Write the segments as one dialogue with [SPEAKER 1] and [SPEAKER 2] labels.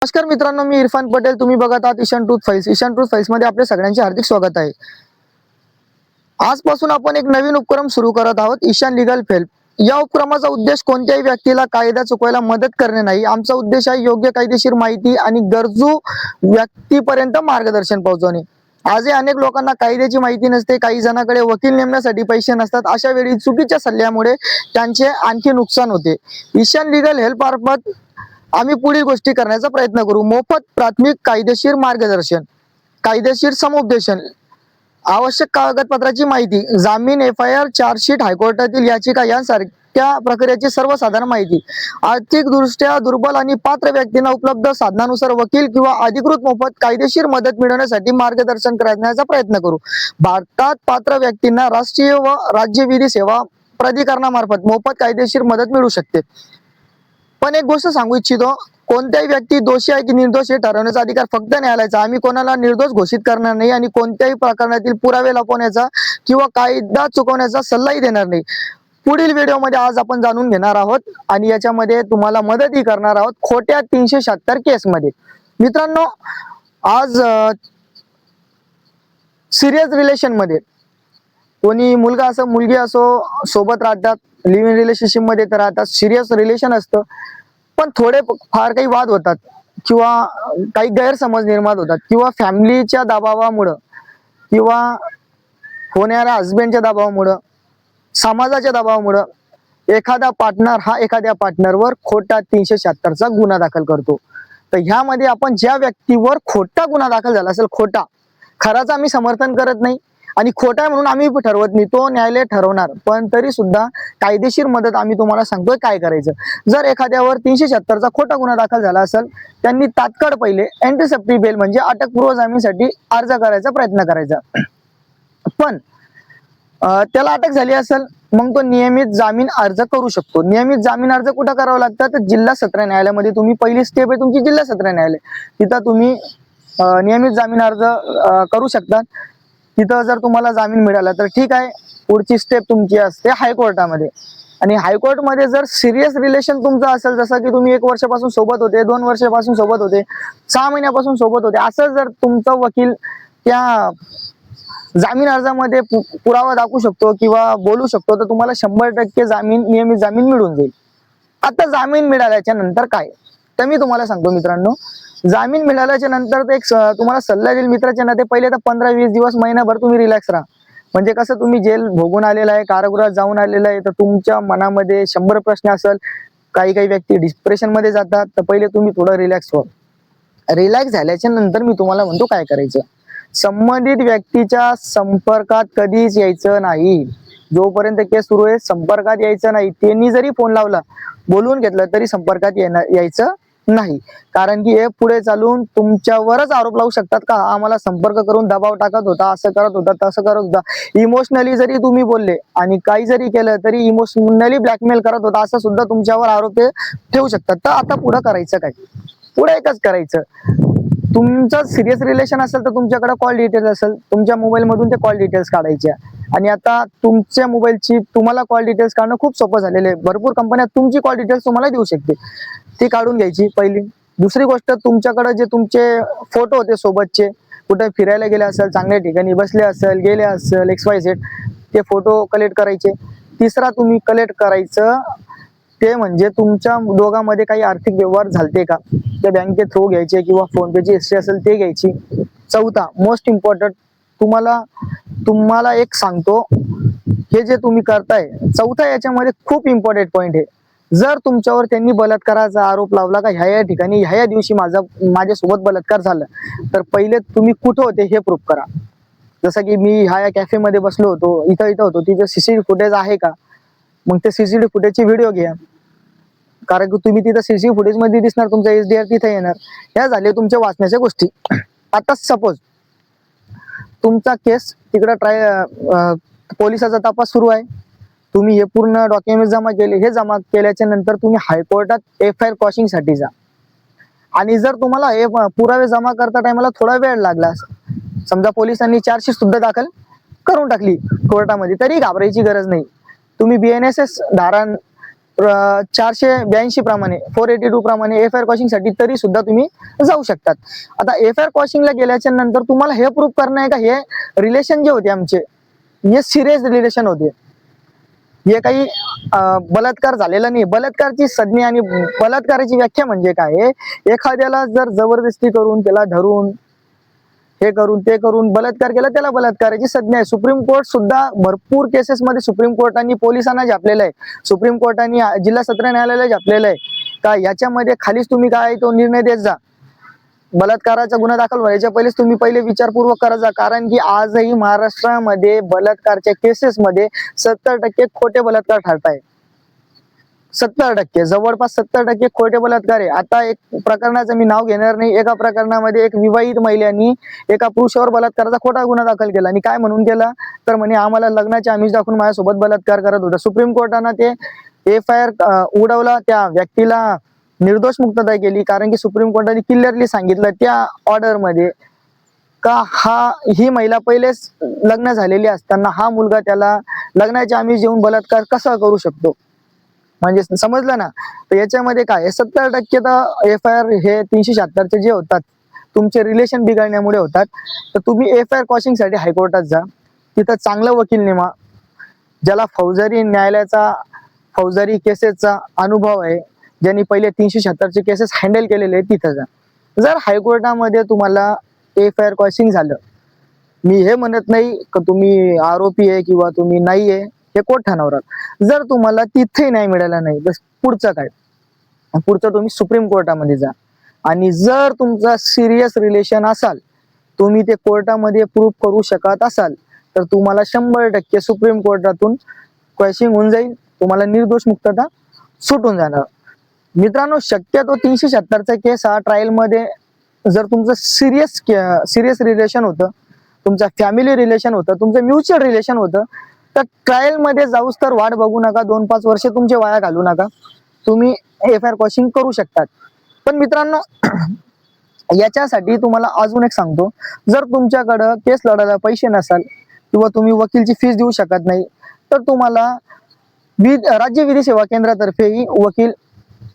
[SPEAKER 1] नमस्कार मित्रांनो, मी इरफान पटेल. तुम्ही बघत आहात Ishan truth files. Ishan truth files मध्ये आपले सगळ्यांचे हार्दिक स्वागत आहे. आजपासून आपण एक नवीन उपक्रम सुरू करत आहोत, ईशान लीगल हेल्प. या उपक्रमाचा उद्देश कोणत्याही व्यक्तीला कायदा चुकवायला मदत करणे नाही. आमचा उद्देश आहे योग्य कायदेशीर माहिती आणि गरजू व्यक्तीपर्यंत मार्गदर्शन पोहोचवणे. आजही अनेक लोकांना कायद्याची माहिती नसते, काही जणांकडे वकील नेमण्यासाठी पैसे नसतात. अशा वेळी चुकीच्या सल्ल्यामुळे त्यांचे आणखी नुकसान होते. ईशान लीगल हेल्प मार्फत आम्ही पुढील गोष्टी करण्याचा प्रयत्न करू. मोफत प्राथमिक कायदेशीर मार्गदर्शन, कायदेशीर समुपदेशन, आवश्यक कागदपत्राची माहिती, जामीन, FIR, चार्जशीट, हायकोर्टातील याचिका यांसारख्या प्रक्रियेची सर्वसाधारण माहिती, आर्थिक दृष्ट्या दुर्बल आणि पात्र व्यक्तींना उपलब्ध साधनानुसार वकील किंवा अधिकृत मोफत कायदेशीर मदत मिळवण्यासाठी मार्गदर्शन करण्याचा प्रयत्न करू. भारतात पात्र व्यक्तींना राष्ट्रीय व राज्य विधी सेवा प्राधिकरणामार्फत मोफत कायदेशीर मदत मिळू शकते. पण एक गोष्ट सांगू इच्छितो, कोणत्याही व्यक्ती दोषी आहे की निर्दोष हे ठरवण्याचा अधिकार फक्त न्यायालयाचा. आम्ही कोणाला निर्दोष घोषित करणार नाही आणि कोणत्याही प्रकरणातील पुरावे लपवण्याचा किंवा कायदा चुकवण्याचा सल्लाही देणार नाही. पुढील व्हिडिओमध्ये आज आपण जाणून घेणार आहोत आणि याच्यामध्ये तुम्हाला मदतही करणार आहोत खोट्या 376 केसमध्ये. मित्रांनो, आज सिरियस रिलेशन मध्ये कोणी मुलगा असो मुलगी असो सोबत राहतात, लिव्ह इन रिलेशनशिप मध्ये तर राहतात, सिरियस रिलेशन असतं, पण थोडे फार काही वाद होतात किंवा काही गैरसमज निर्माण होतात किंवा फॅमिलीच्या दबावामुळं किंवा होणाऱ्या हस्बंडच्या दबावामुळं, समाजाच्या दबावामुळं एखादा पार्टनर हा एखाद्या पार्टनरवर खोटा 376चा गुन्हा दाखल करतो. तर ह्यामध्ये आपण ज्या व्यक्तीवर खोटा गुन्हा दाखल झाला असेल, खोटा, खराचं आम्ही समर्थन करत नाही आणि खोटा म्हणून आम्ही ठरवत नाही, तो न्यायालय ठरवणार. पण तरी सुद्धा कायदेशीर मदत आम्ही तुम्हाला सांगतोय काय करायचं. जर एखाद्यावर 376चा खोटा गुन्हा दाखल झाला असेल, त्यांनी तात्काळ पहिले अँटीसेप्टिक बेल म्हणजे अटकपूर्व जामीनसाठी अर्ज करायचा प्रयत्न करायचा. पण त्याला अटक झाली असेल मग तो नियमित जामीन अर्ज करू शकतो. नियमित जामीन अर्ज कुठं करावा लागतं, तर जिल्हा सत्र न्यायालयामध्ये. तुम्ही पहिली स्टेप आहे तुमची जिल्हा सत्र न्यायालय, तिथं तुम्ही नियमित जामीन अर्ज करू शकता. तिथं जर तुम्हाला जामीन मिळाला तर ठीक आहे. पुढची स्टेप तुमची असते हायकोर्टामध्ये. आणि हायकोर्टमध्ये जर सिरियस रिलेशन तुमचं असेल, जसं की तुम्ही 1 वर्षापासून सोबत होते, 2 वर्षापासून सोबत होते, 6 महिन्यापासून सोबत होते, असं जर तुमचा वकील त्या जामीन अर्जामध्ये पुरावा दाखवू शकतो किंवा बोलू शकतो, तर तुम्हाला 100% जामीन, नियमित जामीन मिळून जाईल. आता जामीन मिळाल्याच्या नंतर काय, तर मी तुम्हाला सांगतो मित्रांनो, जामीन मिळाल्याच्या नंतर एक तुम्हाला सल्ला देईल मित्राच्या नाते, पहिले तर 15-20 दिवस, महिनाभर तुम्ही रिलॅक्स राहा. म्हणजे कसं, तुम्ही जेल भोगून आलेला आहे, कारागृहात जाऊन आलेला आहे, तर तुमच्या मनामध्ये 100 प्रश्न असेल. काही काही व्यक्ती डिप्रेशन मध्ये जातात, तर पहिले तुम्ही थोडं रिलॅक्स व्हा. रिलॅक्स झाल्याच्या नंतर मी तुम्हाला म्हणतो काय करायचं. संबंधित व्यक्तीच्या संपर्कात कधीच यायचं नाही. जोपर्यंत केस सुरू आहे संपर्कात यायचं नाही. त्यांनी जरी फोन लावला, बोलवून घेतलं, तरी संपर्कात यायचं नाही. कारण की हे पुढे चालून तुमच्यावरच आरोप लावू शकतात का आम्हाला संपर्क करून दबाव टाकत होता, असं करत होता, तसं करत होता. इमोशनली जरी तुम्ही बोलले आणि काही जरी केलं तरी इमोशनली ब्लॅकमेल करत होता, असं सुद्धा तुमच्यावर आरोप ते ठेवू शकतात. तर आता पुढे करायचं काय, पुढे एकच करायचं. तुमचं सिरियस रिलेशन असेल तर तुमच्याकडे कॉल डिटेल्स असेल, तुमच्या मोबाईल मधून ते कॉल डिटेल्स काढायच्या. आणि आता तुमच्या मोबाईलची तुम्हाला कॉल डिटेल्स काढणं खूप सोपं झालेलं आहे. भरपूर कंपन्या तुमची कॉल डिटेल्स तुम्हाला देऊ शकते, ती काढून घ्यायची पहिली. दुसरी गोष्ट, तुमच्याकडे जे तुमचे फोटो होते सोबतचे, कुठे फिरायला गेले असेल, चांगल्या ठिकाणी बसले असेल, गेले असेल, XYZ, ते फोटो कलेक्ट करायचे. तिसरा तुम्ही कलेक्ट करायचं ते म्हणजे तुमच्या दोघांमध्ये काही आर्थिक व्यवहार झालते का, ते बँकेत थ्रू घ्यायचे किंवा फोन पेची हिस्ट्री असेल ते घ्यायची. चौथा मोस्ट इम्पॉर्टंट, तुम्हाला एक सांगतो, हे जे तुम्ही करताय, चौथा याच्यामध्ये खूप इम्पॉर्टंट पॉइंट आहे. जर तुमच्यावर त्यांनी बलात्काराचा आरोप लावला का ह्या ठिकाणी ह्या दिवशी माझ्यासोबत बलात्कार झाला, तर पहिले तुम्ही कुठं होते हे प्रूफ करा. जसं की मी ह्या कॅफे मध्ये बसलो होतो, इथं होतो, तिथे CCTV फुटेज आहे का, मग ते CCTV फुटेजची व्हिडिओ घ्या. कारण की तुम्ही तिथं CCTV फुटेज मध्ये दिसणार, तुमचा SDR तिथे येणार. ह्या झाल्या तुमच्या वाचण्याच्या गोष्टी. आता सपोज तुमचा केस तिकडं पोलिसाचा तपास सुरू आहे, तुम्ही हे पूर्ण डॉक्युमेंट जमा केले, हे जमा केल्याच्या नंतर तुम्ही हायकोर्टात FIR क्रॉसिंग साठी जा. आणि जर तुम्हाला हे पुरावे जमा करता टायमाला थोडा वेळ लागला, समजा पोलिसांनी चार्जशीट सुद्धा दाखल करून टाकली कोर्टामध्ये, तरी घाबरायची गरज नाही. तुम्ही BNSS धारा 482 प्रमाणे 482 प्रमाणे एफआयआर कॉशिंग साठी तरी सुद्धा तुम्ही जाऊ शकतात. आता एफआयआर कॉशिंगला गेल्याच्या नंतर तुम्हाला हे प्रूफ करणं आहे का हे रिलेशन जे होते आमचे हे सिरियस रिलेशन होते, हे काही बलात्कार झालेला नाही. बलात्कारची संज्ञा आणि बलात्काराची व्याख्या म्हणजे काय, एखाद्याला जर जबरदस्ती करून त्याला धरून हे करून ते करून बलात्कार केला त्याला बलात्काराची संज्ञा आहे. सुप्रीम कोर्ट सुद्धा भरपूर केसेस मध्ये सुप्रीम कोर्टाने पोलिसांना झापलेलं आहे, सुप्रीम कोर्टाने जिल्हा सत्र न्यायालयाला झापलेलं आहे का याच्यामध्ये खालीच तुम्ही काय तो निर्णय देत जा. बलात्काराचा गुन्हा दाखल व्हायच्या पहिलेच तुम्ही पहिले विचारपूर्वक करा जा, कारण की आजही महाराष्ट्रामध्ये बलात्कारच्या केसेस मध्ये 70% खोटे बलात्कार ठरताय. 70% जवळपास 70% खोटे बलात्कार आहे. आता एक प्रकरणाचं मी नाव घेणार नाही, एका प्रकरणामध्ये एक विवाहित महिलेनी एका पुरुषावर बलात्काराचा खोटा गुन्हा दाखल केला आणि काय म्हणून केला तर म्हणे आम्हाला लग्नाचे आमिष दाखवून माझ्यासोबत बलात्कार करत होता. सुप्रीम कोर्टानं ते एफआयआर उडवला, त्या व्यक्तीला निर्दोष मुक्तता केली, कारण की सुप्रीम कोर्टाने क्लिअरली सांगितलं त्या ऑर्डर मध्ये का ही महिला पहिलेच लग्न झालेली असताना हा मुलगा त्याला लग्नाचे आमिष देऊन बलात्कार कसा करू शकतो, म्हणजे समजलं ना. तर याच्यामध्ये काय 70% तर एफआयआर हे 376 जे होतात तुमचे रिलेशन बिघडण्यामुळे होतात. तर तुम्ही एफआयआर कॉशिंग साठी हायकोर्टात जा, तिथं चांगला वकील नेमा, ज्याला फौजदारी न्यायालयाचा फौजदारी केसेसचा अनुभव आहे, ज्यांनी पहिले 376 केसेस हँडल केलेले आहेत तिथं जा. जर हायकोर्टामध्ये तुम्हाला एफआयआर कॉशिंग झालं, मी हे म्हणत नाही की तुम्ही आरोपी आहे किंवा तुम्ही नाही आहे, हे कोर्ट ठरवणार. जर तुम्हाला तिथे नाही मिळाला नाही तर पुढचं काय, पुढचं तुम्ही सुप्रीम कोर्टामध्ये जा. आणि जर तुमचा सिरियस रिलेशन असाल, तुम्ही ते कोर्टामध्ये प्रूफ करू शकत असाल, तर तुम्हाला 100% सुप्रीम कोर्टातून कॉशिंग होऊन जाईल, तुम्हाला निर्दोष मुक्तता सुटून जाणार. मित्रांनो, शक्यतो 376 केस हा ट्रायल मध्ये जर तुमचं सिरियस रिलेशन होतं, तुमचं फॅमिली रिलेशन होतं, तुमचं म्युच्युअल रिलेशन होतं, तर ट्रायल मध्ये जाऊस तर वाट बघू नका, 2-5 वर्ष तुमचे वाया घालू नका, तुम्ही एफआयआर कॉशिंग करू शकतात. पण मित्रांनो याच्यासाठी तुम्हाला अजून एक सांगतो, जर तुमच्याकडं केस लढायला पैसे नसाल किंवा तुम्ही वकीलची फीस देऊ शकत नाही, तर तुम्हाला राज्य विधी सेवा केंद्रातर्फेही वकील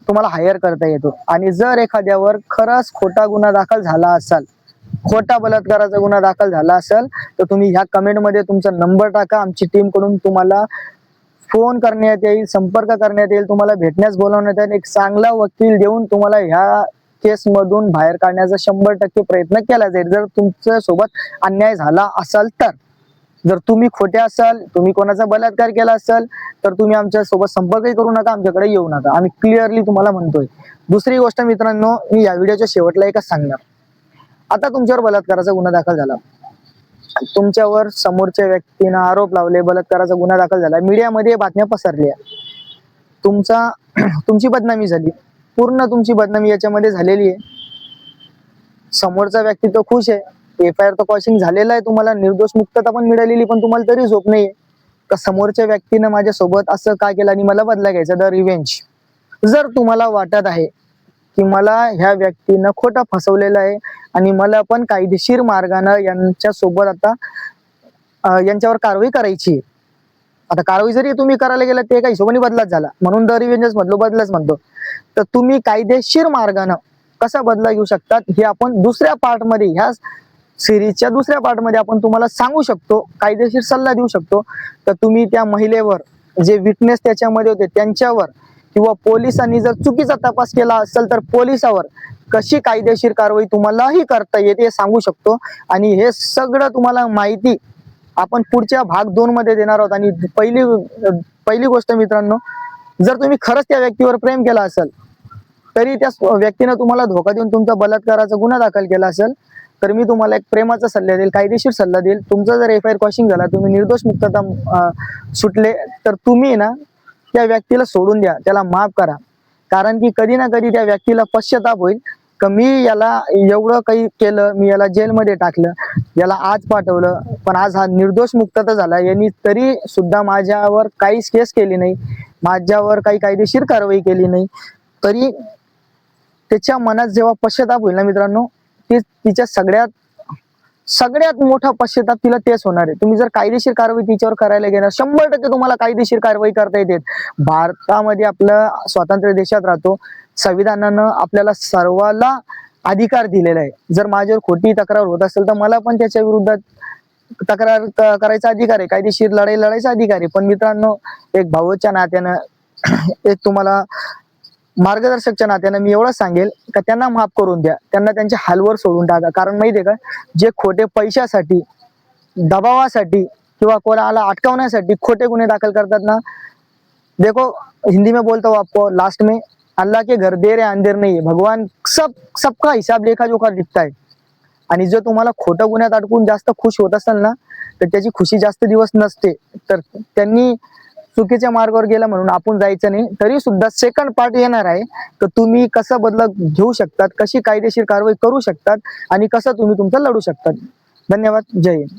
[SPEAKER 1] तुम्हाला हायर करता येतो. आणि जर एखाद्यावर खरंच खोटा गुन्हा दाखल झाला असेल, खोटा बलात्काराचा गुन्हा दाखल झाला असेल, तर तुम्ही ह्या कमेंट मध्ये तुमचा नंबर टाका, आमची टीम कडून तुम्हाला फोन करण्यात येईल, संपर्क करण्यात येईल, तुम्हाला भेटण्यास बोलावण्यात येईल. एक चांगला वकील देऊन तुम्हाला ह्या केस मधून बाहेर काढण्याचा 100% प्रयत्न केला जाईल, जर तुमच्या सोबत अन्याय झाला असेल तर. जर तुम्ही खोटे असाल, तुम्ही कोणाचा बलात्कार केला असेल, तर तुम्ही आमच्या सोबत संपर्कही करू नका, आमच्याकडे येऊ नका, आम्ही क्लिअरली तुम्हाला म्हणतोय. दुसरी गोष्ट मित्रांनो, मी या व्हिडिओच्या शेवटला एकच सांगणार, आता तुमच्यावर बलात्काराचा गुन्हा दाखल झाला, तुमच्यावर समोरच्या व्यक्तीनं आरोप लावले, बलात्काराचा गुन्हा दाखल झाला, मीडियामध्ये बातम्या पसरल्या, तुमची बदनामी झाली, पूर्ण तुमची बदनामी याच्यामध्ये झालेली आहे. समोरचा व्यक्ती तो खुश आहे, एफआयआर तो कॉशिंग झालेला आहे, तुम्हाला निर्दोष मुक्तता पण मिळालेली, पण तुम्हाला तरी झोप नाहीये का समोरच्या व्यक्तीनं माझ्यासोबत असं का केलं आणि मला बदला घ्यायचा, द रिव्हेंज. जर तुम्हाला वाटत आहे की मला ह्या व्यक्तीनं खोटं फसवलेलं आहे आणि मला पण कायदेशीर मार्गाने यांच्या सोबत आता यांच्यावर कारवाई करायची, आता कारवाई जरी तुम्ही करायला गेला ते काही हिशोबाने बदलाच झाला, म्हणून द रिव्हेंजच म्हटलो, बदलाच म्हणतो, तर तुम्ही कायदेशीर मार्गाने कसा बदला घेऊ शकतात हे आपण दुसऱ्या पार्ट मध्ये, ह्या सिरीजच्या दुसऱ्या पार्ट मध्ये आपण तुम्हाला सांगू शकतो, कायदेशीर सल्ला देऊ शकतो. तर तुम्ही त्या महिलेवर, जे विटनेस त्याच्यामध्ये होते त्यांच्यावर, किंवा पोलिसांनी जर चुकीचा तपास केला असेल तर पोलिसावर कशी कायदेशीर कारवाई तुम्हालाही करता येते हे सांगू शकतो. आणि हे सगळं तुम्हाला माहिती आपण पुढच्या भाग 2 मध्ये देणार आहोत. आणि पहिली गोष्ट मित्रांनो, जर तुम्ही खरंच त्या व्यक्तीवर प्रेम केला असेल, तरी त्या व्यक्तीने तुम्हाला धोका देऊन तुमचा बलात्काराचा गुन्हा दाखल केला असेल, तर मी तुम्हाला एक प्रेमाचा सल्ला देईल, कायदेशीर सल्ला देईल. तुमचा जर एफआयआर कॉशिंग झाला, तुम्ही निर्दोष मुक्तता सुटले, तर तुम्ही ना त्या व्यक्तीला सोडून द्या, त्याला माफ करा, कारण की कधी ना कधी त्या व्यक्तीला पश्चाताप होईल का मी याला एवढं काही केलं, मी याला जेलमध्ये टाकलं, याला आज पाठवलं, पण आज हा निर्दोष मुक्तता झाला, यांनी तरी सुद्धा माझ्यावर काहीच केस केली नाही, माझ्यावर काही कायदेशीर कारवाई केली नाही, तरी त्याच्या मनात जेव्हा पश्चाताप होईल ना मित्रांनो, ती तिच्या सगळ्यात सगळ्यात मोठा पश्चाताप तिला तेच होणार आहे. तुम्ही जर कायदेशीर कारवाई तिच्यावर करायला गेणार 100% तुम्हाला कायदेशीर कारवाई करता येते. भारतामध्ये आपलं स्वातंत्र्य देशात राहतो, संविधानानं आपल्याला सर्वाला अधिकार दिलेला आहे. जर माझ्यावर खोटी तक्रार होत असेल तर मला पण त्याच्या विरुद्धात तक्रार करायचा अधिकार आहे, कायदेशीर लढाई लढायचा अधिकार आहे. पण मित्रांनो, एक भावाच्या नात्यानं एक तुम्हाला मार्गदर्शकच्या नात्यानं मी एवढंच सांगेल का त्यांना माफ करून द्या, त्यांना त्यांच्या हालवर सोडून टाका. कारण माहितीये का, जे खोटे पैशासाठी, दबावासाठी किंवा कोणाला अटकावण्यासाठी खोटे गुन्हे दाखल करतात ना, देखो हिंदी में बोलता हूँ आपको, लास्ट में अल्लाह के घर देर है अंधेर नहीं है, भगवान सबका हिसाब लेखा जोखा लिखता है. आणि जर तुम्हाला खोटं गुन्ह्यात अडकून जास्त खुश होत असाल ना, तर त्याची खुशी जास्त दिवस नसते. तर त्यांनी चुकीच्या मार्गावर गेला म्हणून आपण जायचं नाही. तरी सुद्धा सेकंड पार्ट येणार आहे, तर तुम्ही कसं बदला घेऊ शकतात, कशी कायदेशीर कारवाई करू शकतात आणि कसं तुम्ही तुमचं लढू शकतात. धन्यवाद. जय हिंद.